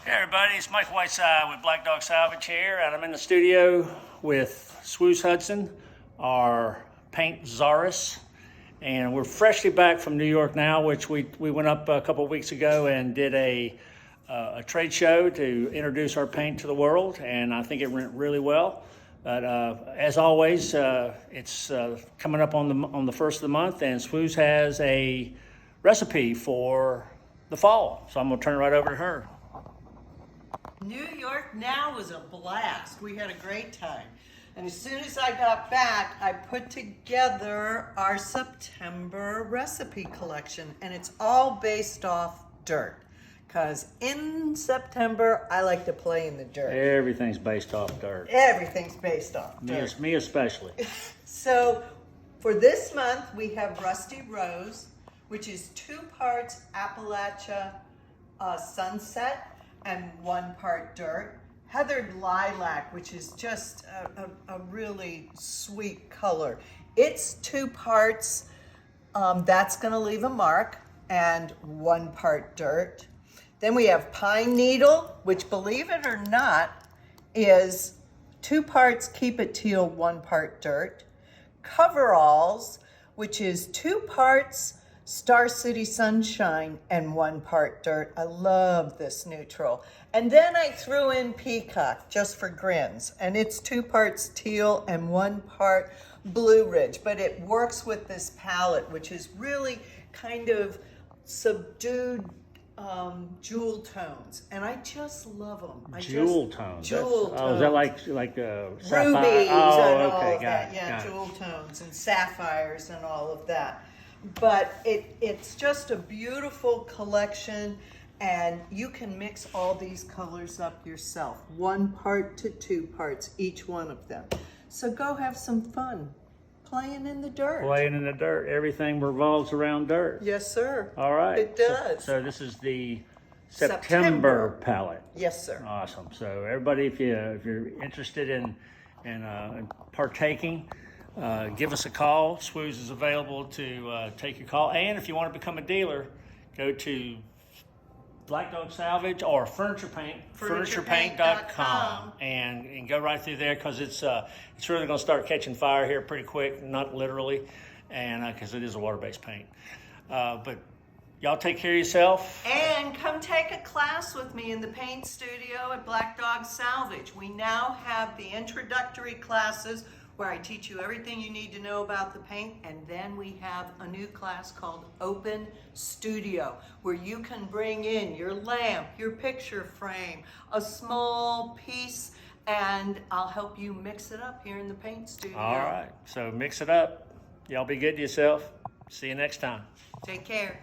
Hey everybody, it's Mike Whiteside with Black Dog Salvage here, and I'm in the studio with Swooze Hudson, our paint czarist, and we're freshly back from New York now, which we went up a couple of weeks ago and did a trade show to introduce our paint to the world, and I think it went really well. But as always, it's coming up on the first of the month, and Swooze has a recipe for the fall, so I'm gonna turn it right over to her. New York now was a blast. We had a great time. And as soon as I got back, I put together our September recipe collection. And it's all based off dirt. Because in September, I like to play in the dirt. Everything's based off dirt. Everything's based off dirt. Me especially. So for this month, we have Rusty Rose, which is 2 parts Appalachia Sunset and 1 part dirt. Heathered Lilac, which is just a really sweet color. It's 2 parts, that's gonna leave a mark, and 1 part dirt. Then we have Pine Needle, which, believe it or not, is 2 parts Keep It Teal, 1 part dirt. Coveralls, which is 2 parts Star City Sunshine and 1 part dirt. I love this neutral. And then I threw in Peacock just for grins. And it's 2 parts teal and 1 part Blue Ridge. But it works with this palette, which is really kind of subdued jewel tones. And I just love them. Jewel tones. Jewel tones. Oh, is that like sapphire? Rubies Oh, and okay, all of got that. it, Yeah, got it. jewel tones and sapphires and all of that. But it's just a beautiful collection, and you can mix all these colors up yourself. 1 part to 2 parts, each one of them. So go have some fun playing in the dirt. Playing in the dirt. Everything revolves around dirt. Yes, sir. All right. It does. So this is the September palette. Yes, sir. Awesome. So everybody, if you're interested in partaking, give us a call. Swooze is available to take your call. And if you want to become a dealer, go to Black Dog Salvage or furniturepaint.com and go right through there, because it's really going to start catching fire here pretty quick, not literally, and because it is a water-based paint. But y'all take care of yourself. And come take a class with me in the paint studio at Black Dog Salvage. We now have the introductory classes where I teach you everything you need to know about the paint, and then we have a new class called Open Studio, where you can bring in your lamp, your picture frame, a small piece, and I'll help you mix it up here in the paint studio. All right, so mix it up. Y'all be good to yourself. See you next time. Take care.